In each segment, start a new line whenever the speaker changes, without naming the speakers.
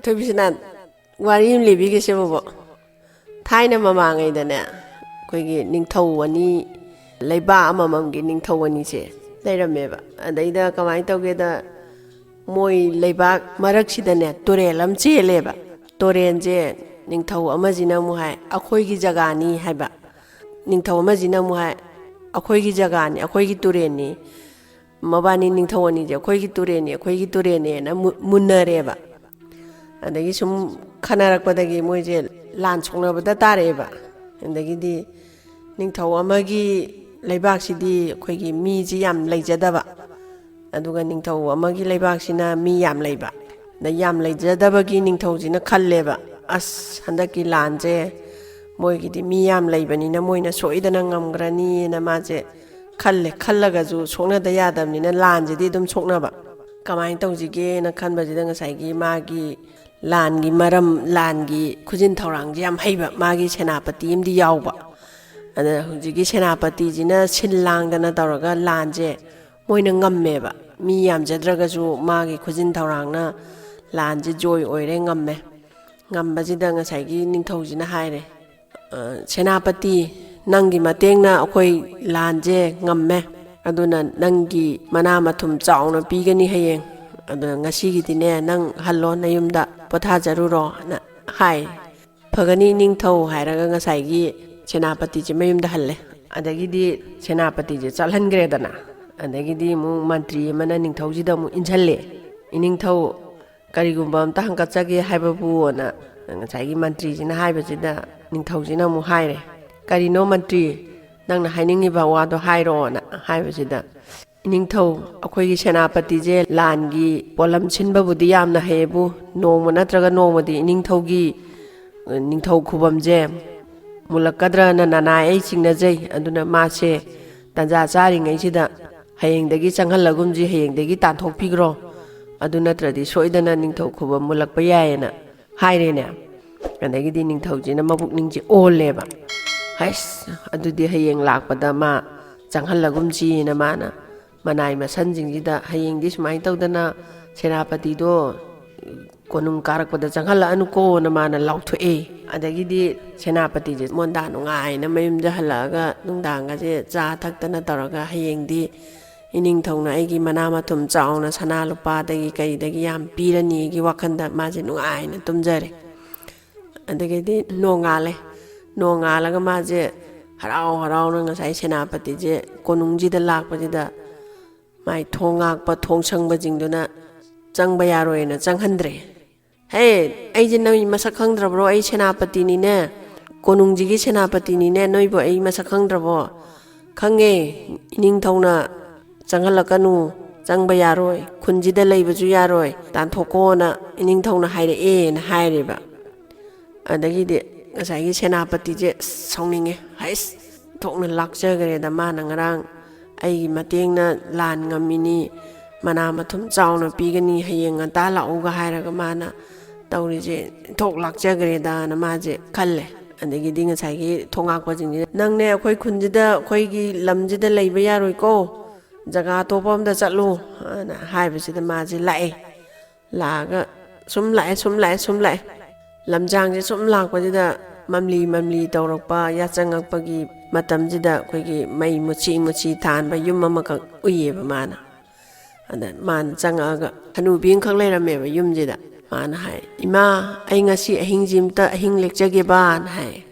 ꯊꯣꯏꯕꯤꯁꯅꯥ ꯋꯥꯔꯤ ꯑꯃ ꯂꯤꯕꯤꯒꯦꯁꯦꯕꯣ ꯊꯥꯏꯅ ꯃꯃꯥꯡꯉꯩꯗꯅꯦ ꯑꯩꯈꯣꯏꯒꯤ ꯅꯤꯡꯊꯧ ꯑꯅꯤ ꯂꯩꯕꯥꯛ ꯑꯃꯃꯝꯒꯤ ꯅꯤꯡꯊꯧ ꯑꯅꯤꯁꯦ ꯂꯩꯔꯝꯃꯦꯕ ꯑꯗꯩꯗ ꯀꯃꯥꯏꯅ ꯇꯧꯒꯦꯗ ꯃꯣꯏ ꯂꯩꯕꯥꯛ ꯃꯔꯛꯁꯤꯗꯅꯦ ꯇꯨꯔꯦꯜ ꯑꯃ ꯆꯦꯜꯂꯦꯕ ꯇꯨꯔꯦꯜꯁꯦ ꯅꯤꯡꯊꯧ ꯑꯃꯁꯤꯅ ꯑꯃꯨꯛ ꯍꯥꯏ ꯑꯩꯈꯣꯏꯒꯤ ꯖꯒꯥꯅꯤ ꯍꯥꯏꯕ ꯅꯤꯡꯊꯧ ꯑꯃꯁꯤꯅ ꯑꯃꯨꯛ ꯍꯥꯏ ꯑꯩꯈꯣꯏꯒꯤ ꯖꯒꯥꯅꯤ ꯑꯩꯈꯣꯏꯒꯤ ꯇꯨꯔꯦꯜꯅꯤ ꯃꯕꯥꯅꯤ ꯅꯤꯡꯊꯧ ꯑꯅꯤꯁꯦ ꯑꯩꯈꯣꯏꯒꯤ ꯇꯨꯔꯦꯜꯅꯦꯅ ꯃꯨꯟꯅꯔꯦꯕ ꯑꯗꯒꯤ ꯁꯨꯝ ꯈꯟꯅꯔꯛꯄꯗꯒꯤ ꯃꯣꯏꯁꯦ ꯂꯥꯟ ꯁꯣꯛꯅꯕꯗ ꯇꯥꯔꯛꯑꯦꯕ ꯑꯗꯒꯤꯗꯤ ꯅꯤꯡꯊꯧ ꯑꯃꯒꯤ ꯂꯩꯕꯥꯛꯁꯤꯗꯤ ꯑꯩꯈꯣꯏꯒꯤ ꯃꯤꯁꯤ ꯌꯥꯝ ꯂꯩꯖꯗꯕ ꯑꯗꯨꯒ ꯅꯤꯡꯊꯧ ꯑꯃꯒꯤ ꯂꯩꯕꯥꯛꯁꯤꯅ ꯃꯤ ꯌꯥꯝ ꯂꯩꯕ ꯑꯗ ꯌꯥꯝ ꯂꯩꯖꯗꯕꯒꯤ ꯅꯤꯡꯊꯧꯁꯤꯅ ꯈꯜꯂꯦꯕ ꯑꯁ ꯍꯟꯗꯛꯀꯤ ꯂꯥꯟꯁꯦ ꯃꯣꯏꯒꯤꯗꯤ ꯃꯤ ꯌꯥꯝ ꯂꯩꯕꯅꯤꯅ ꯃꯣꯏꯅ ꯁꯣꯏꯗꯅ ꯉꯝꯈ꯭ꯔꯅꯤꯅ ꯃꯥꯁꯦ ꯈꯜꯂꯒꯁꯨ ꯁꯣꯛꯅꯗ ꯌꯥꯗꯕꯅꯤ나 ꯂꯥꯟꯁꯤꯗꯤ ꯑꯗꯨꯝ ꯁꯣꯛꯅꯕ ꯀꯃꯥꯏꯅ ꯇꯧꯁꯤꯒꯦꯅ ꯈꯟꯕꯁꯤꯗ ꯉꯁꯥꯏꯒꯤ ꯃꯥꯒꯤ ꯂꯥꯟꯒꯤ ꯃꯔꯝ ꯂꯥꯟꯒꯤ ꯈꯨꯖꯤꯟ ꯊꯧꯔꯥꯡꯁꯦ ꯌꯥꯝ ꯍꯩꯕ ꯃꯥꯒꯤ ꯁꯦꯅꯥꯄꯇꯤ ꯑꯃꯗꯤ ꯌꯥꯎꯕ ꯑꯗ ꯍꯧꯖꯤꯛꯀꯤ ꯁꯦꯅꯥꯄꯇꯤꯁꯤꯅ ꯁꯤꯜ ꯂꯥꯡꯗꯅ ꯇꯧꯔꯒ ꯂꯥꯟꯁꯦ ꯃꯣꯏꯅ ꯉꯝꯃꯦꯕ ꯃꯤ ꯌꯥꯝꯖꯗ꯭ꯔꯒꯁꯨ ꯃꯥꯒꯤ ꯈꯨꯖꯤꯟ ꯊꯧꯔꯥꯡꯅ ꯂꯥꯟꯁꯦ ꯖꯣꯏ ꯑꯣꯏꯔꯦ ꯉꯝꯕꯁꯤꯗ ꯉꯁꯥꯏꯒꯤ ꯅꯤꯡꯊꯧꯁꯤꯅ ꯍꯥꯏꯔꯦ ꯁꯦꯅꯥꯄꯇꯤ ꯅꯪꯒꯤ ꯃꯇꯦꯡꯅ ꯑꯩꯈꯣꯏ ꯂꯥꯟꯁꯦ ꯉꯝꯃꯦ ꯑꯗꯨꯅ ꯅꯪꯒꯤ ꯃꯅꯥ ꯃꯊꯨꯝ ꯆꯥꯎꯅ ꯄꯤꯒꯅꯤ ꯍꯌꯦꯡ ꯑꯗꯨꯅ ꯉꯁꯤꯒꯤꯗꯤꯅꯦ ꯅꯪ ꯍꯜꯂꯣ ꯅꯌꯨꯝꯗ ꯄꯣꯊꯥꯖꯔꯨꯔꯣꯅ ꯍꯥꯏ ꯐꯒꯅꯤ ꯅꯤꯡꯊꯧ ꯍꯥꯏꯔꯒ ꯉꯁꯥꯏꯒꯤ ꯁꯦꯅꯥꯄꯇꯤꯁꯦ ꯃꯌꯨꯝꯗ ꯍꯜꯂꯦ ꯑꯗꯒꯤꯗꯤ ꯁꯦꯅꯥꯄꯇꯤꯁꯦ ꯆꯠꯍꯟꯈ꯭ꯔꯦꯗꯅ ꯑꯗꯒꯤꯗꯤ ꯑꯃꯨꯛ ꯃꯟꯇ꯭ꯔꯤ ꯑꯃꯅ ꯅꯤꯡꯊꯧꯁꯤꯗ ꯑꯃꯨꯛ ꯏꯟꯁꯤꯜꯂꯦ ꯏꯅꯤꯡꯊꯧ ꯀꯔꯤꯒꯨꯝꯕ ꯑꯝꯇ ꯍꯪꯀꯠꯆꯒꯦ ꯍꯥꯏꯕꯕꯨꯅ ꯉꯁꯥꯏꯒꯤ ꯃꯟꯇ꯭ꯔꯤꯁꯤꯅ ꯍꯥꯏꯕꯁꯤꯗ ꯅꯤꯡꯊꯧꯁꯤꯅ ꯑꯃꯨꯛ ꯍꯥꯏꯔꯦ ꯀꯔꯤꯅꯣ ꯃꯟꯇ꯭ꯔꯤ ꯅꯪꯅ ꯍꯥꯏꯅꯤꯡꯉꯤꯕ ꯋꯥꯗꯣ ꯍꯥꯏꯔꯣꯅ ꯍꯥꯏꯕꯁꯤꯗ ꯏꯅꯤꯡꯊꯧ ꯑꯩꯈꯣꯏꯒꯤ ꯁꯦꯅꯥꯄꯇꯤꯁꯦ ꯂꯥꯟꯒꯤ ꯄꯣꯠꯂꯝ ꯁꯤꯟꯕꯕꯨꯗꯤ ꯌꯥꯝꯅ ꯍꯩꯌꯦꯕꯨ ꯅꯣꯡꯃ ꯅꯠꯇ꯭ꯔꯒ ꯅꯣꯡꯃꯗꯤ ꯅꯤꯡꯊꯧ ꯈꯨꯕꯝꯁꯦ ꯃꯨꯜꯂꯛꯀꯗ꯭ꯔꯅ ꯅꯅꯥꯏ ꯑꯩ ꯆꯤꯡꯅꯖꯩ ꯑꯗꯨꯅ ꯃꯥꯁꯦ ꯇꯟꯖꯥ ꯆꯥꯔꯤꯉꯩꯁꯤꯗ ꯍꯌꯦꯡꯗꯒꯤ ꯆꯪꯍꯜꯂꯒꯨꯝꯁꯤ ꯍꯌꯦꯡꯗꯒꯤ ꯇꯥꯟꯊꯣꯛꯄꯤꯈ꯭ꯔꯣ ꯑꯗꯨ ꯅꯠꯇ꯭ꯔꯗꯤ ꯁꯣꯏꯗꯅ ꯅꯤꯡꯊꯧ ꯈꯨꯕꯝ ꯃꯨꯜꯂꯛꯄ ꯌꯥꯏꯌꯦꯅ ꯍꯥꯏꯔꯦꯅꯦ ꯑꯗꯒꯤꯗꯤ ꯅꯤꯡꯊꯧꯁꯤꯅ ꯃꯕꯨꯛꯅꯤꯡꯁꯦ ꯑꯣꯜꯂꯦꯕ ꯍꯩꯁ ꯑꯗꯨꯗꯤ ꯍꯌꯦꯡ ꯂꯥꯛꯄꯗ ꯃꯥ ꯆꯪꯍꯜꯂꯒꯨꯝꯁꯤꯅ ꯃꯥꯅ ꯃꯅꯥꯏ ꯃꯁꯟꯁꯤꯡꯁꯤꯗ ꯍꯌꯦꯡꯗꯤ ꯁꯨꯃꯥꯏꯅ ꯇꯧꯗꯅ ꯁꯦꯅꯥꯄꯇꯤꯗꯣ ꯀꯣꯅꯨꯡ ꯀꯥꯔꯛꯄꯗ ꯆꯪꯍꯜꯂꯛꯑꯅꯨꯀꯣꯅ ꯃꯥꯅ ꯂꯥꯎꯊꯣꯛꯑꯦ ꯑꯗꯒꯤꯗꯤ ꯁꯦꯅꯥꯄꯇꯤꯁꯦ ꯃꯣꯟꯗꯥ ꯅꯨꯡꯉꯥꯏꯅ ꯃꯌꯨꯝꯗ ꯍꯜꯂꯛꯑꯒ ꯅꯨꯡꯗꯥꯡꯒꯁꯦ ꯆꯥ ꯊꯛꯇꯅ ꯇꯧꯔꯒ ꯍꯌꯦꯡꯗꯤ ꯏꯅꯤꯡꯊꯧꯅ ꯑꯩꯒꯤ ꯃꯅꯥ ꯃꯊꯨꯝ ꯆꯥꯎꯅ ꯁꯅꯥ ꯂꯨꯄꯥꯗꯒꯤ ꯀꯩꯗꯒꯤ ꯌꯥꯝ ꯄꯤꯔꯅꯤꯒꯤ ꯋꯥꯈꯟꯗ ꯃꯥꯁꯦ ꯅꯨꯡꯉꯥꯏꯅ ꯇꯨꯝꯖꯔꯦ ꯑꯗꯒꯤꯗꯤ ꯅꯣꯡꯉꯥꯜꯂꯒ ꯃꯥꯁꯦ ꯍꯔꯥꯎꯅ ꯉꯁꯥꯏ ꯁꯦꯅꯥꯄꯇꯤꯁꯦ ꯀꯣꯅꯨꯡꯁꯤꯗ ꯂꯥꯛꯄꯁꯤꯗ ꯃꯥꯏ ꯊꯣꯡ ꯉꯥꯛꯄ ꯊꯣꯡ ꯁꯪꯕꯁꯤꯡꯗꯨꯅ ꯆꯪꯕ ꯌꯥꯔꯣꯏꯅ ꯆꯪꯍꯟꯗ꯭ꯔꯦ ꯍꯦ ꯑꯩꯁꯦ ꯅꯣꯏ ꯃꯁꯛ ꯈꯪꯗ꯭ꯔꯕ꯭ꯔꯣ ꯑꯩ ꯁꯦꯅꯥꯄꯇꯤꯅꯤꯅꯦ ꯀꯣꯅꯨꯡꯁꯤꯒꯤ ꯁꯦꯅꯥꯄꯇꯤꯅꯤꯅꯦ ꯅꯣꯏꯕꯨ ꯑꯩ ꯃꯁꯛ ꯈꯪꯗ꯭ꯔꯕꯣ ꯈꯪꯉꯦ ꯏꯅꯤꯡꯊꯧꯅ ꯆꯪꯍꯜꯂꯛꯀꯅꯨ ꯆꯪꯕ ꯌꯥꯔꯣꯏ ꯈꯨꯟꯁꯤꯗ ꯂꯩꯕꯁꯨ ꯌꯥꯔꯣꯏ ꯇꯥꯟꯊꯣꯛꯀꯣꯅ ꯏꯅꯤꯡꯊꯧꯅ ꯍꯥꯏꯔꯛꯑꯦꯅ ꯍꯥꯏꯔꯦꯕ ꯑꯗꯒꯤꯗꯤ ꯉꯁꯥꯏꯒꯤ ꯁꯦꯅꯥꯄꯇꯤꯁꯦ ꯁꯥꯎꯅꯤꯡꯉꯦ ꯍꯩꯁ ꯊꯣꯛꯅ ꯂꯥꯛꯆꯈ꯭ꯔꯦꯗ ꯃꯥꯅ ꯉꯔꯥꯡ ꯑꯩꯒꯤ ꯃꯇꯦꯡꯅ ꯂꯥꯟ ꯉꯝꯃꯤꯅꯤ ꯃꯅꯥ ꯃꯊꯨꯝ ꯆꯥꯎꯅ ꯄꯤꯒꯅꯤ ꯍꯌꯦꯡ ꯉꯟꯇꯥ ꯂꯥꯛꯎꯒ ꯍꯥꯏꯔꯒ ꯃꯥꯅ ꯇꯧꯔꯤꯁꯦ ꯊꯣꯛ ꯂꯥꯛꯆꯈ꯭ꯔꯦꯗꯅ ꯃꯥꯁꯦ ꯈꯜꯂꯦ ꯑꯗꯒꯤꯗꯤ ꯉꯁꯥꯏꯒꯤ ꯊꯣꯉꯥꯛꯄꯁꯤꯡꯁꯤꯅ ꯅꯪꯅꯦ ꯑꯩꯈꯣꯏ ꯈꯨꯟꯁꯤꯗ ꯑꯩꯈꯣꯏꯒꯤ ꯂꯝꯁꯤꯗ ꯂꯩꯕ ꯌꯥꯔꯣꯏꯀꯣ ꯖꯒꯥ ꯑꯇꯣꯞꯄ ꯑꯝꯗ ꯆꯠꯂꯨ ꯑꯅ ꯍꯥꯏꯕꯁꯤꯗ ꯃꯥꯁꯦ ꯂꯥꯛꯑꯒ ꯁꯨꯝ ꯂꯥꯛꯑꯦ ꯂꯝꯖꯥꯡꯁꯦ ꯁꯨꯝ ꯂꯥꯛꯄꯁꯤꯗ ꯃꯝꯂꯤ ꯇꯧꯔꯛꯄ ꯌꯥꯆꯪꯉꯛꯄꯒꯤ ꯃꯇꯝꯁꯤꯗ ꯑꯩꯈꯣꯏꯒꯤ ꯃꯩ ꯃꯨꯠꯁꯤ ꯊꯥꯟꯕ ꯌꯨꯝ ꯑꯃꯈꯛ ꯎꯏꯌꯦꯕ ꯃꯥꯅ ꯑꯗ ꯃꯥꯅ ꯆꯪꯉꯛꯑꯒ ꯍꯅꯨꯕꯤ ꯑꯃꯈꯛ ꯂꯩꯔꯝꯃꯦꯕ ꯌꯨꯝꯁꯤꯗ ꯃꯥꯅ ꯍꯥꯏ ꯏꯃꯥ ꯑꯩ ꯉꯁꯤ ꯑꯍꯤꯡꯁꯤ ꯑꯝꯇ ꯑꯍꯤꯡ ꯂꯦꯛꯆꯒꯦꯕꯅ ꯍꯥꯏ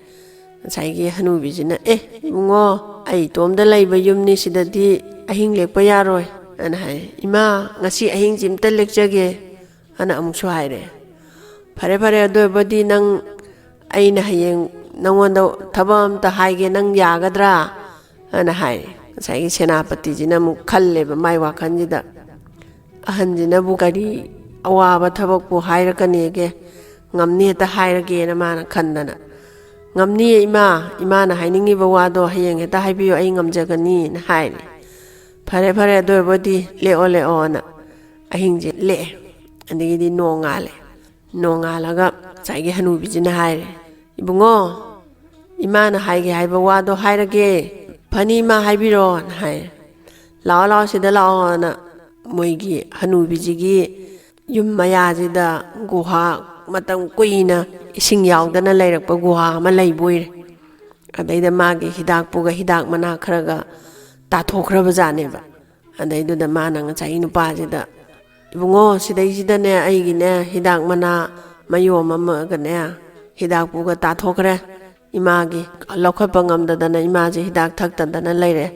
ꯉꯁꯥꯏꯒꯤ ꯍꯅꯨꯕꯤꯁꯤꯅ ꯏꯕꯨꯡꯉꯣ ꯑꯩ ꯏꯇꯣꯝꯗ ꯂꯩꯕ ꯌꯨꯝꯅꯤ ꯁꯤꯗꯗꯤ ꯑꯍꯤꯡ ꯂꯦꯛꯄ ꯌꯥꯔꯣꯏ ꯑꯅ ꯍꯥꯏ ꯏꯃꯥ ꯉꯁꯤ ꯑꯍꯤꯡꯁꯤ ꯑꯝꯇ ꯂꯦꯛꯆꯒꯦ ꯑꯅ ꯑꯃꯨꯛꯁꯨ ꯍꯥꯏꯔꯦ ꯐꯔꯦ ꯑꯗꯨ ꯑꯣꯏꯔꯕꯗꯤ ꯅꯪ ꯑꯩꯅ ꯍꯌꯦꯡ ꯅꯪꯉꯣꯟꯗ ꯊꯕꯛ ꯑꯝꯇ ꯍꯥꯏꯒꯦ ꯅꯪ ꯌꯥꯒꯗ꯭ꯔꯥ ꯑꯅ ꯍꯥꯏꯔꯦ ꯉꯁꯥꯏꯒꯤ ꯁꯦꯅꯥꯄꯇꯤꯁꯤꯅ ꯑꯃꯨꯛ ꯈꯜꯂꯦꯕ ꯃꯥꯏ ꯋꯥꯈꯜꯁꯤꯗ ꯑꯍꯟꯁꯤꯅꯕꯨ ꯀꯔꯤ ꯑꯋꯥꯕ ꯊꯕꯛꯄꯨ ꯍꯥꯏꯔꯛꯀꯅꯤꯒꯦ ꯉꯝꯅꯤ ꯍꯦꯛꯇ ꯍꯥꯏꯔꯒꯦꯅ ꯃꯥꯅ ꯈꯟꯗꯅ ꯉꯝꯅꯤꯌꯦ ꯏꯃꯥꯅ ꯍꯥꯏꯅꯤꯡꯉꯤꯕ ꯋꯥꯗꯣ ꯍꯌꯦꯡ ꯍꯦꯛꯇ ꯍꯥꯏꯕꯤꯌꯨ ꯑꯩ ꯉꯝꯖꯒꯅꯤꯅ ꯍꯥꯏꯔꯦ ꯐꯔꯦ ꯑꯗꯨ ꯑꯣꯏꯔꯕꯗꯤ ꯂꯦꯛꯑꯣꯅ ꯑꯍꯤꯡꯁꯦ ꯂꯦꯛꯑꯦ ꯑꯗꯒꯤꯗꯤ ꯅꯣꯡꯉꯥꯜꯂꯒ ꯉꯁꯥꯏꯒꯤ ꯍꯅꯨꯕꯤꯁꯤꯅ ꯍꯥꯏꯔꯦ ꯏꯕꯨꯡꯉꯣ ꯏꯃꯥꯅ ꯍꯥꯏꯒꯦ ꯍꯥꯏꯕ ꯋꯥꯗꯣ ꯍꯥꯏꯔꯒꯦ ꯐꯅꯤ ꯏꯃꯥ ꯍꯥꯏꯕꯤꯔꯣꯅ ꯍꯥꯏꯔꯦ ꯂꯥꯛꯑꯣ ꯁꯤꯗ ꯂꯥꯛꯑꯣꯅ ꯃꯣꯏꯒꯤ ꯍꯅꯨꯕꯤꯁꯤꯒꯤ ꯌꯨꯝ ꯃꯌꯥꯁꯤꯗ ꯒꯨꯍꯥ matam kuina ising yaudana layrakpa guha ama layboire adaida magi hidak puga hidak mana kharaga tathokraba janeba adaiduda mana ngasai nupasida ibungo sidaisida aigine hidak mana mayom ama gane hidak puga tathokre imagi lokhatpa ngamdadana imaje hidak thaktadana layre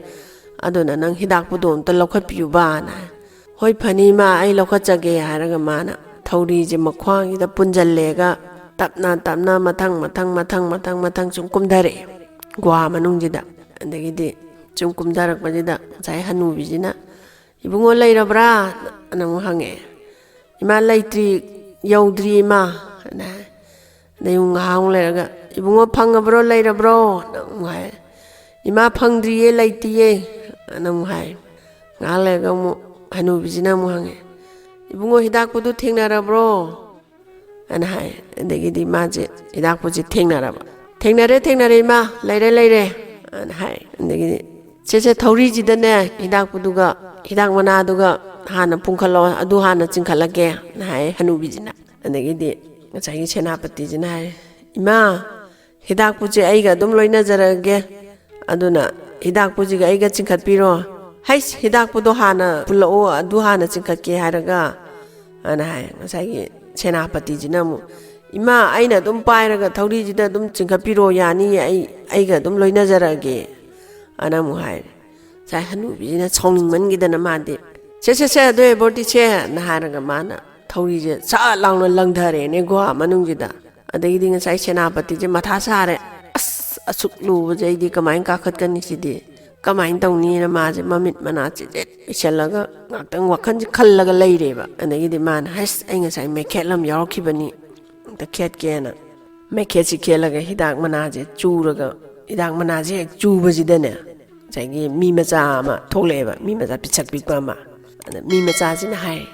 aduna nang hidak pudo amta lokhatpiyu bana hoi phani ma ai lokhatjage haraga mana thori je makhwang ida punjallega tapna mathang sum kumdare gwa manungjida andagidi sum kumdarakpajida sai hanubijina ibungo lairabra anang hange ima laitri yaudri ma na nayung haung lairaga ibungo phangabro lairabro nang hai ima phangdriye laitiye anang hai ngalaga mu hanubijina mu hange ibungo hidak pudu thengnarabro ana hai andagidi maje hidak puji thengnare ma laire ana hai andagidi che thori jidane hidak puduga hidak mana duga hana pungkhalo adu hana chingkhalage na hai hanubijina andagidi ngachai senapati jina hai ima hidak puji aiga dum loina jarage aduna hidak puji ga aiga chingkhatpiro hai hidak pudo hana pulo adu hana chingkhatke haraga ana hai ngachai senapati jina mu ima aina dum pairaga thori jida dum chingkhatpiro yani aiga dum loina jarage ana mu hai sai hanubijina chongmangidana made che do borti che na haraga mana thori je sa langna langthare ne gwa manungjida adagi ngai senapati je matha sare asuk lu jaidi kamain ka khat kan sidi kamain tawni na ma je mamit mana che isalaga ngakang wakhan je khallaga leireba adagi mana has ai ngai mekhelam yarokhibani ta khet kena mekhechi khelaga hidak mana je churaga hidak mana je chubajidane 자기 미마자 마 톡레바 미마자 비착 빅바마 미마자진 하이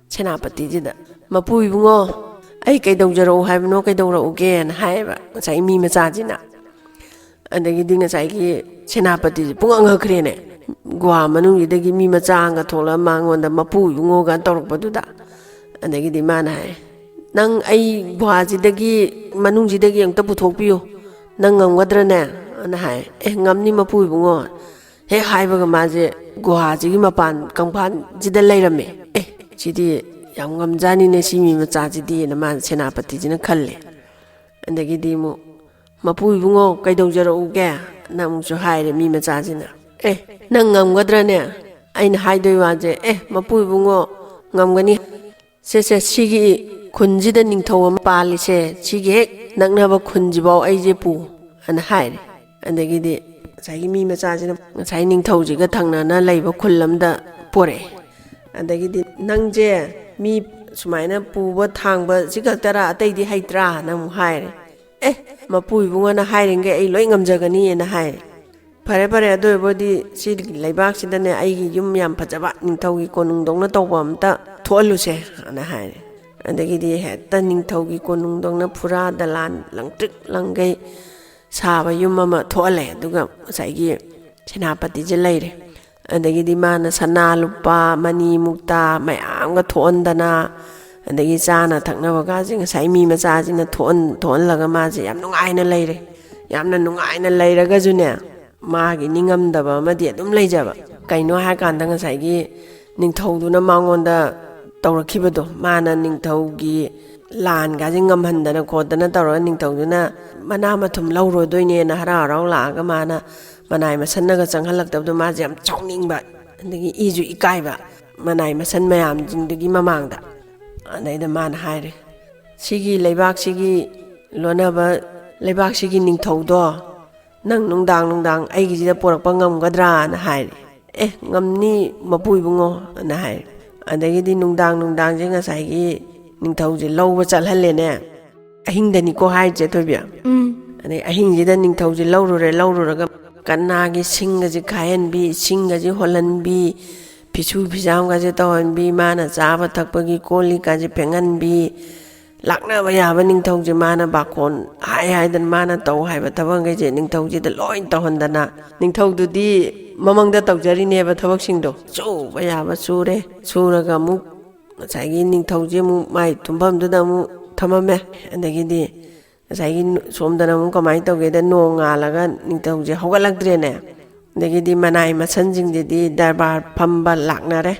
체나빠티지다 마푸이붕어 아이 kaidaujaro haibno kaidauroge na haiba sai mimaja지나 andagi dinga saigi senapati pungang hakrene gwa manungidagi mimaja nga thola mangonda mapuibungo ga torokpaduda andagi di mana hai nang ai bwajidagi manungjidagi angta puthokpiyo nang ngamgadrane ana hai ngamni mapuibungo he haibaga maje guhajigi mapan kangphan jida lairame chidi yam ngamjani ne simi majajidi na man senapati jina khalle andagi di mu mapuibungo kaidaujaro uge namsu haire mi majajina nang ngamgadra ne aina haidoi waje mapuibungo ngamgani se sigi khunjida ningthau am palise sigi hek naknaba khunjibau aije pu ana haire andagidi sai mi majajina sai ningthaujiga thangnana leiba khullamda pore andagidi nangje mi sumaina puba thangba sigatara ataidi haitra namu haire mapuibunga na hairinge ai loi ngamjagani na haire pare ado bodi si leibak sidane ai yum yam phajaba ningthaugi konungdongna tawba amta tholuse ana haire andagidi heta ningthaugi konungdongna phura dalan langtrik langai saba yum ama thole duga saigi senapati je leire andagidi mana sana lupa mani mukta mayamga thondana andagi chana thaknaba ga jing sai mi macha jina thon laga ma je yam nungaina leire yamna nungaina leiraga june magi ningamdaba madi adum leijaba kaino ha kanda nga saigi ningthauduna mangonda tawrakhibado mana ningthaugi lan ga jing ngamhandana khodana tawra ningthauduna mana mathum laurodoine na hara laga mana manai masannaga changhalaktabdo ma jam chawningba andagi iju ikaiba manai masan mayam jingdagi mamangda anaida man haire sigi leibak sigi lonaba leibak sigi ningthaudo nang nungdang aigi jida porakpa ngamgadra na haire ngamni mapuibungo na haire andagi di nungdang jinga saigi ningthauji lawba chalhalene ahingdani ko haije thobia ane ahingjida ningthauji lawruraga kanagi singaji khayanbi singaji holanbi pichu pijamgaji tawanbi mana chaba thakpagi koli kaji penganbi lakna bayaba ningthauji mana bakon haidan mana taw haiba thabangai je ningthauji da loin tawhandana ningthaududi mamangda tawjari neba thabaksingdo chu bayaba sure suraga mu saigi ningthauji mu mai thumbamduda mu ꯊꯝꯃꯝꯃꯦ ꯑꯗꯒꯤꯗꯤ ꯉꯁꯥꯏꯒꯤ ꯁꯣꯝꯗꯅ ꯑꯃꯨꯛ ꯀꯃꯥꯏꯅ ꯇꯧꯒꯦꯗ ꯅꯣꯡ ꯉꯥꯜꯂꯒ ꯅꯤꯡꯊꯧꯁꯦ ꯍꯧꯒꯠꯂꯛꯇ꯭ꯔꯦꯅꯦ ꯑꯗꯒꯤꯗꯤ ꯃꯅꯥꯏ ꯃꯁꯟꯁꯤꯡꯁꯤꯗꯤ ꯗꯔꯕꯥꯔ ꯐꯝꯕ ꯂꯥꯛꯅꯔꯦ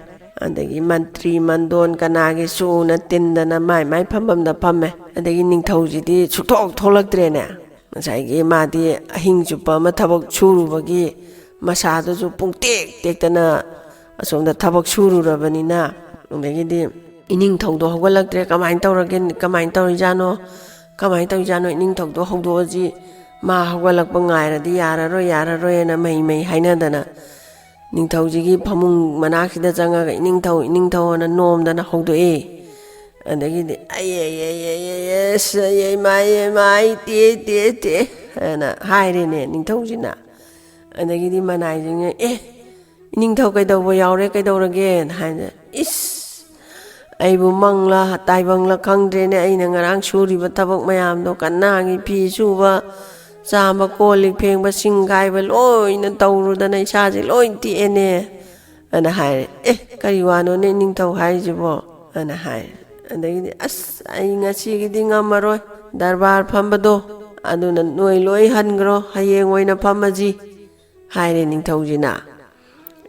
ꯑꯗꯒꯤ ꯃꯟꯇ꯭ꯔꯤ ꯃꯟꯗꯣꯟ ꯀꯅꯥꯒꯤ ꯁꯨꯅ ꯇꯤꯟꯗꯅ ꯃꯥꯏ ꯃꯥꯏ ꯐꯝꯐꯝꯗ ꯐꯝꯃꯦ ꯑꯗꯒꯤ ꯅꯤꯡꯊꯧꯁꯤꯗꯤ ꯁꯨꯛꯊꯣꯛ ꯊꯣꯛꯂꯛꯇ꯭ꯔꯦꯅꯦ ꯉꯁꯥꯏꯒꯤ ꯃꯥꯗꯤ ꯑꯍꯤꯡ ꯆꯨꯞꯄ ꯑꯃ ꯊꯕꯛ ꯁꯨꯔꯨꯕꯒꯤ ꯃꯁꯥꯗꯨꯁꯨ ꯄꯨꯡꯇꯦꯛ ꯇꯦꯛꯇꯅ ꯑꯁꯣꯝꯗ ꯊꯕꯛ ꯁꯨꯔꯨꯔꯕꯅꯤꯅ ꯑꯗꯒꯤꯗꯤ ꯏꯅꯤꯡꯊꯧꯗꯣ ꯍꯧꯒꯠꯂꯛꯇ꯭ꯔꯦ ꯀꯃꯥꯏꯅ ꯇꯧꯔꯤꯖꯥꯠꯅꯣ ꯏꯅꯤꯡꯊꯧꯗꯣ ꯍꯧꯗꯣꯛꯑꯁꯤ ꯃꯥ ꯍꯧꯒꯠꯂꯛꯄ ꯉꯥꯏꯔꯗꯤ ꯌꯥꯔꯔꯣꯏꯅ ꯃꯍꯩ ꯍꯥꯏꯅꯗꯅ ꯅꯤꯡꯊꯧꯁꯤꯒꯤ ꯐꯃꯨꯡ ꯃꯅꯥꯛꯁꯤꯗ ꯆꯪꯉꯒ ꯏꯅꯤꯡꯊꯧꯅ ꯅꯣꯝꯗꯅ ꯍꯧꯗꯣꯛꯑꯦ ꯑꯗꯒꯤꯗꯤ ꯑꯩ ꯇꯦ ꯍꯥꯏꯅ ꯍꯥꯏꯔꯦꯅꯦ ꯅꯤꯡꯊꯧꯁꯤꯅ ꯑꯗꯒꯤꯗꯤ ꯃꯅꯥꯏꯁꯤꯡꯅ ꯏꯅꯤꯡꯊꯧ ꯀꯩꯗꯧꯕ ꯌꯥꯎꯔꯦ ꯀꯩꯗꯧꯔꯒꯦꯅ ꯍꯥꯏꯅ ꯑꯩꯕꯨ ꯃꯪꯂꯥ ꯇꯥꯏꯕꯪꯂꯥ ꯈꯪꯗ꯭ꯔꯦꯅꯦ ꯑꯩꯅ ꯉꯔꯥꯡ ꯁꯨꯔꯤꯕ ꯊꯕꯛ ꯃꯌꯥꯝꯗꯣ ꯀꯟꯅꯥꯒꯤ ꯐꯤ ꯁꯨꯕ ꯆꯥꯝꯕ ꯀꯣꯜ ꯂꯤꯛ ꯐꯦꯡꯕ ꯁꯤꯡ ꯈꯥꯏꯕ ꯂꯣꯏꯅ ꯇꯧꯔꯨꯗꯅ ꯏꯁꯥꯁꯦ ꯂꯣꯏ ꯇꯦꯛꯑꯦꯅꯦ ꯑꯅ ꯍꯥꯏꯔꯦ ꯀꯔꯤ ꯋꯥꯅꯣꯅꯦ ꯅꯤꯡꯊꯧ ꯍꯥꯏꯔꯤꯁꯤꯕꯣ ꯑꯅ ꯍꯥꯏꯔꯦ ꯑꯗꯒꯤꯗꯤ ꯑꯩ ꯉꯁꯤꯒꯤꯗꯤ ꯉꯝꯃꯔꯣꯏ ꯗꯔꯕꯥꯔ ꯐꯝꯕꯗꯣ ꯑꯗꯨꯅ ꯅꯣꯏ ꯂꯣꯏ ꯍꯟꯈ꯭ꯔꯣ ꯍꯌꯦꯡ ꯑꯣꯏꯅ ꯐꯝꯃꯁꯤ ꯍꯥꯏꯔꯦ ꯅꯤꯡꯊꯧꯁꯤꯅ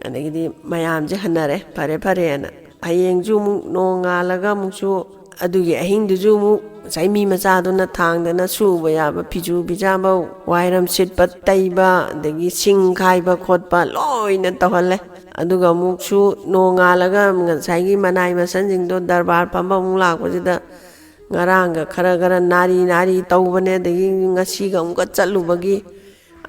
ꯑꯗꯒꯤꯗꯤ ꯃꯌꯥꯝꯁꯦ ꯍꯟꯅꯔꯦ ꯐꯔꯦꯅ ꯍꯌꯦꯡꯁꯨ ꯑꯃꯨꯛ ꯅꯣꯡ ꯉꯥꯜꯂꯒ ꯑꯃꯨꯛꯁꯨ ꯑꯗꯨꯒꯤ ꯑꯍꯤꯡꯗꯨꯁꯨ ꯑꯃꯨꯛ ꯉꯁꯥꯏ ꯃꯤ ꯃꯆꯥꯗꯨꯅ ꯊꯥꯡꯗꯅ ꯁꯨꯕ ꯌꯥꯕ ꯐꯤꯖꯨ ꯐꯤꯖꯥꯝꯕ ꯋꯥꯏꯔꯝ ꯁꯤꯠꯄ ꯇꯩꯕ ꯑꯗꯒꯤ ꯁꯤꯡ ꯈꯥꯏꯕ ꯈꯣꯠꯄ ꯂꯣꯏꯅ ꯇꯧꯍꯜꯂꯦ ꯑꯗꯨꯒ ꯑꯃꯨꯛꯁꯨ ꯅꯣꯡ ꯉꯥꯜꯂꯒ ꯉꯁꯥꯏꯒꯤ ꯃꯅꯥꯏ ꯃꯁꯟꯁꯤꯡꯗꯣ ꯗꯔꯕꯥꯔ ꯐꯝꯕ ꯑꯃꯨꯛ ꯂꯥꯛꯄꯁꯤꯗ ꯉꯔꯥꯡꯒ ꯈꯔ ꯅꯥꯔꯤ ꯇꯧꯕꯅꯦ ꯑꯗꯒꯤ ꯉꯁꯤꯒ ꯑꯃꯨꯛꯀ ꯆꯠꯂꯨꯕꯒꯤ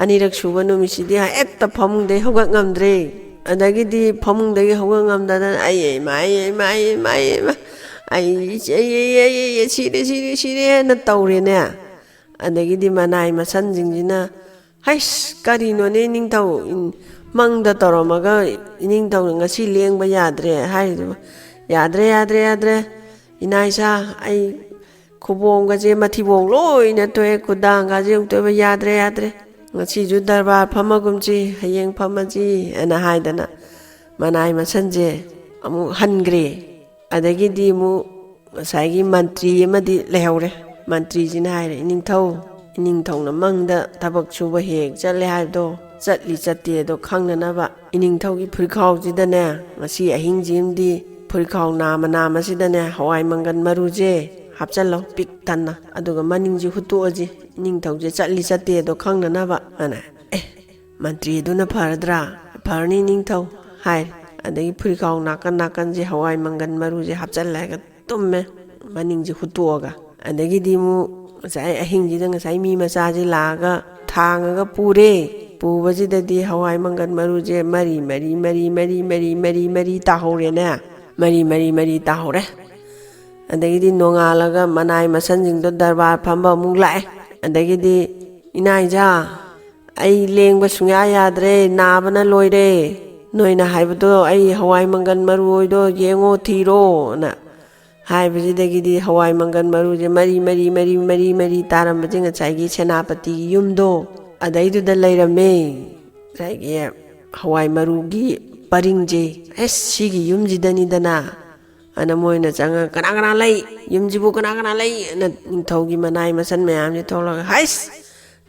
ꯑꯅꯤꯔꯛ ꯁꯨꯕ ꯅꯨꯃꯤꯠꯁꯤꯗꯤ ꯍꯦꯛꯇ ꯐꯃꯨꯡꯗꯩ ꯍꯧꯒꯠ ꯉꯝꯗ꯭ꯔꯦ ꯑꯗꯒꯤꯗꯤ ꯐꯃꯨꯡꯗꯒꯤ ꯍꯧꯒꯠ ꯉꯝꯗꯗꯅ ꯑꯩ ꯁꯤꯔꯦꯅ ꯇꯧꯔꯦꯅꯦ ꯑꯗꯒꯤꯗꯤ ꯃꯅꯥꯏ ꯃꯁꯟꯁꯤꯡꯁꯤꯅ ꯀꯔꯤꯅꯣꯅꯦ ꯅꯤꯡꯊꯧ ꯃꯪꯗ ꯇꯧꯔꯝꯃꯒ ꯏꯅꯤꯡꯊꯧꯅ ꯉꯁꯤ ꯂꯦꯡꯕ ꯌꯥꯗ꯭ꯔꯦ ꯍꯥꯏꯔꯤꯗꯨ ꯌꯥꯗ꯭ꯔꯦ ꯏꯅꯥꯏꯁꯥ ꯑꯩ ꯈꯨꯕꯣꯝꯒꯁꯦ ꯃꯊꯤꯕꯣꯡ ꯂꯣꯏꯅ ꯇꯣꯛꯑꯦ ꯈꯨꯗꯥꯡꯒꯁꯦ ꯑꯃꯨꯛꯇꯣꯏꯕ ꯌꯥꯗ꯭ꯔꯦ ꯉꯁꯤꯁꯨ ꯗꯔꯕꯥꯔ ꯐꯝꯃꯒꯨꯝꯁꯤ ꯍꯌꯦꯡ ꯐꯝꯃꯁꯤ ꯑꯅ ꯍꯥꯏꯗꯅ ꯃꯅꯥꯏ ꯃꯁꯟꯁꯦ ꯑꯃꯨꯛ ꯍꯟꯈ꯭ꯔꯦ ꯑꯗꯒꯤꯗꯤ ꯑꯃꯨꯛ ꯉꯁꯥꯏꯒꯤ ꯃꯟꯇ꯭ꯔꯤ ꯑꯃꯗꯤ ꯂꯩꯍꯧꯔꯦ ꯃꯟꯇ꯭ꯔꯤꯁꯤꯅ ꯍꯥꯏꯔꯦ ꯏꯅꯤꯡꯊꯧꯅ ꯃꯪꯗ ꯊꯕꯛ ꯁꯨꯕ ꯍꯦꯛ ꯆꯠꯂꯦ ꯍꯥꯏꯕꯗꯣ ꯆꯠꯂꯤ ꯆꯠꯇꯦꯗꯣ ꯈꯪꯅꯅꯕ ꯏꯅꯤꯡꯊꯧꯒꯤ ꯐꯨꯔꯤꯈꯥꯎꯁꯤꯗꯅꯦ ꯉꯁꯤ ꯑꯍꯤꯡꯁꯤꯃꯗꯤ ꯐꯨꯔꯤꯈꯥꯎ ꯅꯥꯃꯁꯤꯗꯅꯦ ꯍꯋꯥꯏ ꯃꯪꯒꯟ ꯃꯔꯨꯁꯦ ꯍꯥꯞꯆꯜꯂꯣ ꯄꯤꯛ ꯊꯟꯅ ꯑꯗꯨꯒ ꯃꯅꯤꯡꯁꯦ ꯍꯨꯠꯇꯣꯛꯑꯁꯤ ꯏꯅꯤꯡꯊꯧꯁꯦ ꯆꯠꯂꯤ ꯆꯠꯇꯦꯗꯣ ꯈꯪꯅꯅꯕ ꯑꯅ ꯃꯟꯇ꯭ꯔꯤꯗꯨꯅ ꯐꯔꯗ꯭ꯔꯥ ꯐꯔꯅꯤ ꯅꯤꯡꯊꯧ ꯍꯥꯏꯔꯦ ꯑꯗꯒꯤ ꯐꯨꯔꯤꯈꯥꯎ ꯅꯥꯀꯟꯁꯦ ꯍꯋꯥꯏ ꯃꯪꯒꯟ ꯃꯔꯨꯁꯦ ꯍꯥꯞꯆꯜꯂꯒ ꯇꯨꯝꯃꯦ ꯃꯅꯤꯡꯁꯦ ꯍꯨꯠꯇꯣꯛꯑꯒ ꯑꯗꯒꯤꯗꯤ ꯑꯃꯨꯛ ꯉꯁꯥꯏ ꯑꯍꯤꯡꯁꯤꯗ ꯉꯁꯥꯏ ꯃꯤ ꯃꯆꯥꯁꯦ ꯂꯥꯛꯑꯒ ꯊꯥꯡꯉꯒ ꯄꯨꯕꯁꯤꯗꯗꯤ ꯍꯋꯥꯏ ꯃꯪꯒꯟ ꯃꯔꯨꯁꯦ ꯃꯔꯤ ꯇꯥꯍꯧꯔꯦꯅꯦ ꯃꯔꯤ ꯇꯥꯍꯧꯔꯦ ꯑꯗꯒꯤꯗꯤ ꯅꯣꯡꯉꯥꯜꯂꯒ ꯃꯅꯥꯏ ꯃꯁꯟꯁꯤꯡꯗꯣ ꯗꯔꯕꯥꯔ ꯐꯝꯕ ꯑꯃꯨꯛ ꯂꯥꯛꯑꯦ ꯑꯗꯒꯤꯗꯤ ꯏꯅꯥꯏꯖꯥ ꯑꯩ ꯂꯦꯡꯕ ꯁꯨꯡꯌꯥ ꯌꯥꯗ꯭ꯔꯦ ꯅꯥꯕꯅ ꯂꯣꯏꯔꯦ ꯅꯣꯏꯅ ꯍꯥꯏꯕꯗꯣ ꯑꯩ ꯍꯋꯥꯏ ꯃꯪꯒꯟ ꯃꯔꯨ ꯑꯣꯏꯗꯣ ꯌꯦꯡꯉꯣ ꯊꯤꯔꯣꯅ ꯍꯥꯏꯕꯁꯤꯗꯒꯤꯗꯤ ꯍꯋꯥꯏ ꯃꯪꯒꯟ ꯃꯔꯨꯁꯦ ꯃꯔꯤ ꯇꯥꯔꯝꯕꯁꯦ ꯉꯁꯥꯏꯒꯤ ꯁꯦꯅꯥꯄꯇꯤꯒꯤ ꯌꯨꯝꯗꯣ ꯑꯗꯩꯗꯨꯗ ꯂꯩꯔꯝꯃꯦ ꯉꯁꯥꯏꯒꯤ ꯍꯋꯥꯏ ꯃꯔꯨꯒꯤ ꯄꯔꯤꯡꯁꯦ ꯁꯤꯒꯤ ꯌꯨꯝꯁꯤꯗꯅꯤꯗꯅ ꯑꯅ ꯃꯣꯏꯅ ꯆꯪꯉꯒ ꯀꯅꯥ ꯂꯩ ꯌꯨꯝꯁꯤꯕꯨ ꯀꯅꯥ ꯂꯩ ꯑꯅ ꯅꯤꯡꯊꯧꯒꯤ ꯃꯅꯥꯏ ꯃꯁꯟ ꯃꯌꯥꯝꯁꯦ ꯊꯣꯛꯂꯒ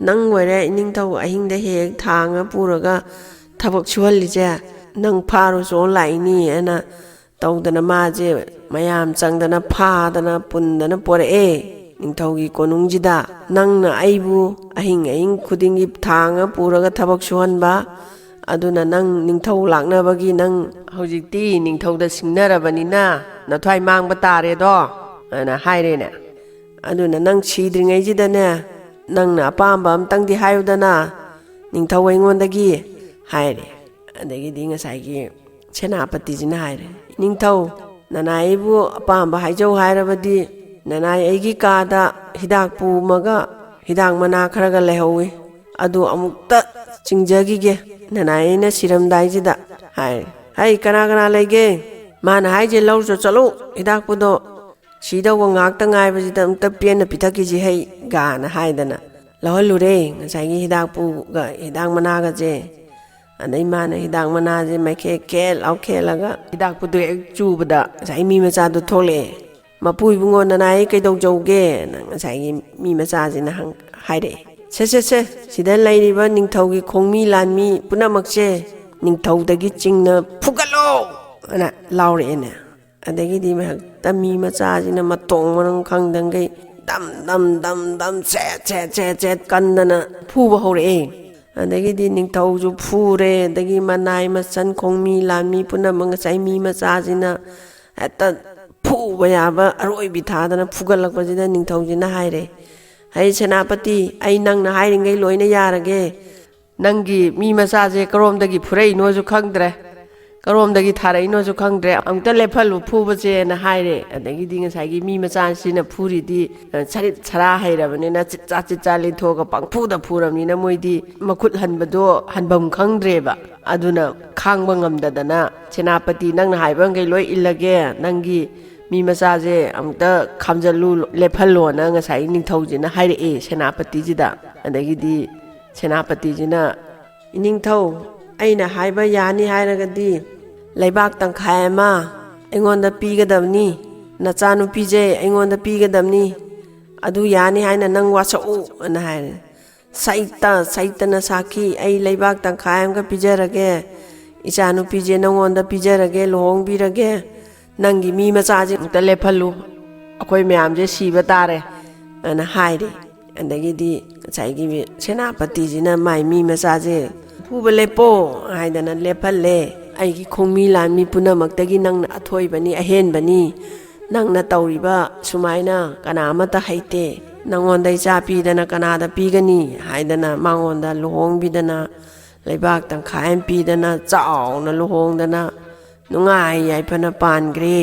ꯅꯪ ꯑꯣꯏꯔꯦ ꯏꯅꯤꯡꯊꯧ ꯑꯍꯤꯡꯗ ꯍꯦꯛ ꯊꯥꯡꯉ ꯄꯨꯔꯒ ꯊꯕꯛ ꯁꯨꯍꯜꯂꯤꯁꯦ ꯅꯪ ꯐꯥꯔꯨꯆꯣ ꯂꯥꯛꯏꯅꯤ ꯑꯅ ꯇꯧꯗꯅ ꯃꯥꯁꯦ ꯃꯌꯥꯝ ꯆꯪꯗꯅ ꯐꯥꯗꯅ ꯄꯨꯟꯗꯅ ꯄꯣꯔꯛꯑꯦ ꯅꯤꯡꯊꯧꯒꯤ ꯀꯣꯅꯨꯡꯁꯤꯗ ꯅꯪꯅ ꯑꯩꯕꯨ ꯑꯍꯤꯡ ꯈꯨꯗꯤꯡꯒꯤ ꯊꯥꯡꯉ ꯄꯨꯔꯒ ꯊꯕꯛ ꯁꯨꯍꯟꯕ ꯑꯗꯨꯅ ꯅꯪ ꯅꯤꯡꯊꯧ ꯂꯥꯛꯅꯕꯒꯤ ꯅꯪ ꯍꯧꯖꯤꯛꯇꯤ ꯅꯤꯡꯊꯧꯗ ꯁꯤꯡꯅꯔꯕꯅꯤ나 ꯅꯊ꯭ꯋꯥꯏ ꯃꯥꯡꯕ ꯇꯥꯔꯦꯗꯣ ꯑꯅ ꯍꯥꯏꯔꯦꯅꯦ ꯑꯗꯨꯅ ꯅꯪ ꯁꯤꯗ꯭ꯔꯤꯉꯩꯁꯤꯗꯅꯦ ꯅꯪꯅ ꯑꯄꯥꯝꯕ ꯑꯝꯇꯪꯗꯤ ꯍꯥꯏꯌꯨꯗꯅ ꯅꯤꯡꯊꯧ ꯑꯩꯉꯣꯟꯗꯒꯤ ꯍꯥꯏꯔꯦ ꯑꯗꯒꯤꯗꯤ ꯉꯁꯥꯏꯒꯤ ꯁꯦꯅꯥꯄꯇꯤꯁꯤꯅ ꯍꯥꯏꯔꯦ ꯅꯤꯡꯊꯧ ꯅꯅꯥꯏ ꯑꯩꯕꯨ ꯑꯄꯥꯝꯕ ꯍꯥꯏꯖꯧ ꯍꯥꯏꯔꯕꯗꯤ ꯅꯅꯥꯏ ꯑꯩꯒꯤ ꯀꯥꯗ ꯍꯤꯗꯥꯛ ꯄꯨꯝꯃꯒ ꯍꯤꯗꯥꯛ ꯃꯅꯥ ꯈꯔꯒ ꯂꯩꯍꯧꯏ ꯑꯗꯨ ꯑꯃꯨꯛꯇ ꯆꯤꯡꯖꯈꯤꯒꯦ ꯅꯅꯥꯏ ꯑꯩꯅ ꯁꯤꯔꯝꯗꯥꯏꯁꯤꯗ ꯍꯥꯏꯔꯦ ꯀꯅꯥ ꯂꯩꯒꯦ ꯃꯥꯅ ꯍꯥꯏꯁꯦ ꯂꯧꯔꯨꯆꯣ ꯆꯠꯂꯨ ꯍꯤꯗꯥꯛꯄꯨꯗꯣ ꯁꯤꯗꯧꯕ ꯉꯥꯛꯇ ꯉꯥꯏꯕꯁꯤꯗ ꯑꯃꯨꯛꯇ ꯄꯦꯟꯅ ꯄꯤꯊꯛꯈꯤꯁꯤ ꯒꯥꯅ ꯍꯥꯏꯗꯅ ꯂꯧꯍꯜꯂꯨꯔꯦ ꯉꯁꯥꯏꯒꯤ ꯍꯤꯗꯥꯛꯄꯨꯒ ꯍꯤꯗꯥꯛ ꯃꯅꯥꯒꯁꯦ ꯑꯗꯩ ꯃꯥꯅ ꯍꯤꯗꯥꯛ ꯃꯅꯥꯁꯦ ꯃꯩꯈꯦꯠ ꯈꯦꯠ ꯂꯥꯎ ꯈꯦꯠꯂꯒ ꯍꯤꯗꯥꯛꯄꯨꯗꯣ ꯍꯦꯛ ꯆꯨꯕꯗ ꯉꯁꯥꯏ ꯃꯤ ꯃꯆꯥꯗꯣ ꯊꯣꯛꯂꯛꯑꯦ ꯃꯄꯨ ꯏꯕꯨꯡꯉꯣ ꯅꯅꯥꯏ ꯀꯩꯗꯧꯖꯧꯒꯦꯅ ꯉꯁꯥꯏꯒꯤ ꯃꯤ ꯃꯆꯥꯁꯤꯅ ꯍꯥꯏꯔꯛꯑꯦ ꯁꯦ ꯁꯤꯗ ꯂꯩꯔꯤꯕ ꯅꯤꯡꯊꯧꯒꯤ ꯈꯣꯡꯃꯤ ꯂꯥꯟꯃꯤ ꯄꯨꯝꯅꯃꯛꯁꯦ ꯅꯤꯡꯊꯧꯗꯒꯤ ꯆꯤꯡꯅ ꯐꯨꯒꯠꯂꯣ ꯑꯅ ꯂꯥꯎꯔꯛꯑꯦꯅꯦ ꯑꯗꯒꯤꯗꯤ ꯃꯍꯥꯛꯇ ꯃꯤ ꯃꯆꯥꯁꯤꯅ ꯃꯇꯣꯡ ꯃꯔꯝ ꯈꯪꯗꯪꯒꯩ ꯗꯝ ꯁꯦꯠ ꯀꯟꯗꯅ ꯐꯨꯕ ꯍꯧꯔꯛꯑꯦ ꯑꯗꯒꯤꯗꯤ ꯅꯤꯡꯊꯧꯁꯨ ꯐꯨꯔꯦ ꯑꯗꯒꯤ ꯃꯅꯥꯏ ꯃꯆꯟ ꯈꯣꯡꯃꯤ ꯂꯥꯟꯃꯤ ꯄꯨꯝꯅꯃꯛ ꯉꯁꯥꯏ ꯃꯤ ꯃꯆꯥꯁꯤꯅ ꯍꯦꯛꯇ ꯐꯨꯕ ꯌꯥꯕ ꯑꯔꯣꯏꯕꯤ ꯊꯥꯗꯅ ꯐꯨꯒꯠꯂꯛꯄꯁꯤꯗ ꯅꯤꯡꯊꯧꯁꯤꯅ ꯍꯥꯏꯔꯦ ꯍꯩ ꯁꯦꯅꯥꯄꯇꯤ ꯑꯩ ꯅꯪꯅ ꯍꯥꯏꯔꯤꯉꯩ ꯂꯣꯏꯅ ꯌꯥꯔꯒꯦ ꯅꯪꯒꯤ ꯃꯤ ꯃꯆꯥꯁꯦ ꯀꯔꯣꯝꯗꯒꯤ ꯐꯨꯔꯛꯏꯅꯣꯁꯨ ꯈꯪꯗ꯭ꯔꯦ ꯀꯔꯣꯝꯗꯒꯤ ꯊꯥꯔꯛꯏꯅꯣꯁꯨ ꯈꯪꯗ꯭ꯔꯦ ꯑꯃꯨꯛꯇ ꯂꯦꯞꯍꯜꯂꯨ ꯐꯨꯕꯁꯦꯅ ꯍꯥꯏꯔꯦ ꯑꯗꯒꯤꯗꯤ ꯉꯁꯥꯏꯒꯤ ꯃꯤ ꯃꯆꯥꯁꯤꯅ ꯐꯨꯔꯤꯗꯤ ꯁꯔꯤꯠ ꯁꯔꯥ ꯍꯩꯔꯕꯅꯤꯅ ꯆꯤꯠꯆꯥ ꯂꯤꯟꯊꯣꯛꯑꯒ ꯄꯪꯐꯨꯗ ꯐꯨꯔꯕꯅꯤ나 ꯃꯣꯏꯗꯤ ꯃꯈꯨꯠ ꯍꯟꯕꯗꯣ ꯍꯟꯐꯝ ꯈꯪꯗ꯭ꯔꯦꯕ ꯑꯗꯨꯅ ꯈꯥꯡꯕ ꯉꯝꯗꯗꯅ ꯁꯦꯅꯥꯄꯇꯤ ꯅꯪꯅ ꯍꯥꯏꯕꯈꯩ ꯂꯣꯏ ꯏꯜꯂꯒꯦ ꯅꯪꯒꯤ ꯃꯤ ꯃꯆꯥꯁꯦ ꯑꯃꯨꯛꯇ ꯈꯥꯝꯖꯜꯂꯨ ꯂꯦꯞꯍꯜꯂꯣꯅ ꯉꯁꯥꯏ ꯅꯤꯡꯊꯧꯁꯤꯅ ꯍꯥꯏꯔꯛꯑꯦ ꯁꯦꯅꯥꯄꯇꯤꯁꯤꯗ ꯑꯗꯒꯤꯗꯤ ꯁꯦꯅꯥꯄꯇꯤꯁꯤꯅ ꯏꯅꯤꯡꯊꯧ ꯑꯩꯅ ꯍꯥꯏꯕ ꯌꯥꯅꯤ ꯍꯥꯏꯔꯒꯗꯤ ꯂꯩꯕꯥꯛ ꯇꯪꯈꯥꯏ ꯑꯃ ꯑꯩꯉꯣꯟꯗ ꯄꯤꯒꯗꯕꯅꯤ ꯅꯆꯥꯅꯨꯄꯤꯁꯦ ꯑꯩꯉꯣꯟꯗ ꯄꯤꯒꯗꯕꯅꯤ ꯑꯗꯨ ꯌꯥꯅꯤ ꯍꯥꯏꯅ ꯅꯪ ꯋꯥꯁꯛꯎ ꯑꯅ ꯍꯥꯏꯔꯦ ꯁꯩꯇꯅ ꯁꯥꯈꯤ ꯑꯩ ꯂꯩꯕꯥꯛ ꯇꯪꯈꯥꯏ ꯑꯃꯒ ꯄꯤꯖꯔꯒꯦ ꯏꯆꯥꯅꯨꯄꯤꯁꯦ ꯅꯪꯉꯣꯟꯗ ꯄꯤꯖꯔꯒꯦ ꯂꯨꯍꯣꯡꯕꯤꯔꯒꯦ ꯅꯪꯒꯤ ꯃꯤ ꯃꯆꯥꯁꯦ ꯑꯃꯨꯛꯇ ꯂꯦꯞꯍꯜꯂꯨ ꯑꯩꯈꯣꯏ ꯃꯌꯥꯝꯁꯦ ꯁꯤꯕ ꯇꯥꯔꯦ ꯑꯅ ꯍꯥꯏꯔꯦ ꯑꯗꯒꯤꯗꯤ ꯉꯁꯥꯏꯒꯤ ꯁꯦꯅꯥꯄꯇꯤꯁꯤꯅ ꯃꯥꯏ ꯃꯤ ꯃꯆꯥꯁꯦ ꯐꯨꯕ ꯂꯦꯞꯄꯣ ꯍꯥꯏꯗꯅ ꯂꯦꯞꯍꯜꯂꯦ ꯑꯩꯒꯤ ꯈꯣꯡꯃꯤ ꯂꯥꯟꯃꯤ ꯄꯨꯝꯅꯃꯛꯇꯒꯤ ꯅꯪꯅ ꯑꯊꯣꯏꯕꯅꯤ ꯑꯍꯦꯟꯕꯅꯤ ꯅꯪꯅ ꯇꯧꯔꯤꯕ ꯁꯨꯃꯥꯏꯅ ꯀꯅꯥ ꯑꯃꯠꯇ ꯍꯩꯇꯦ ꯅꯪꯉꯣꯟꯗ ꯏꯆꯥ ꯄꯤꯗꯅ ꯀꯅꯥꯗ ꯄꯤꯒꯅꯤ ꯍꯥꯏꯗꯅ ꯃꯉꯣꯟꯗ ꯂꯨꯍꯣꯡꯕꯤꯗꯅ ꯂꯩꯕꯥꯛ ꯇꯪꯈꯥꯏ ꯑꯃ ꯄꯤꯗꯅ ꯆꯥꯎꯅ ꯂꯨꯍꯣꯡꯗꯅ ꯅꯨꯡꯉꯥꯏ ꯌꯥꯏꯐꯅ ꯄꯥꯟꯈ꯭ꯔꯦ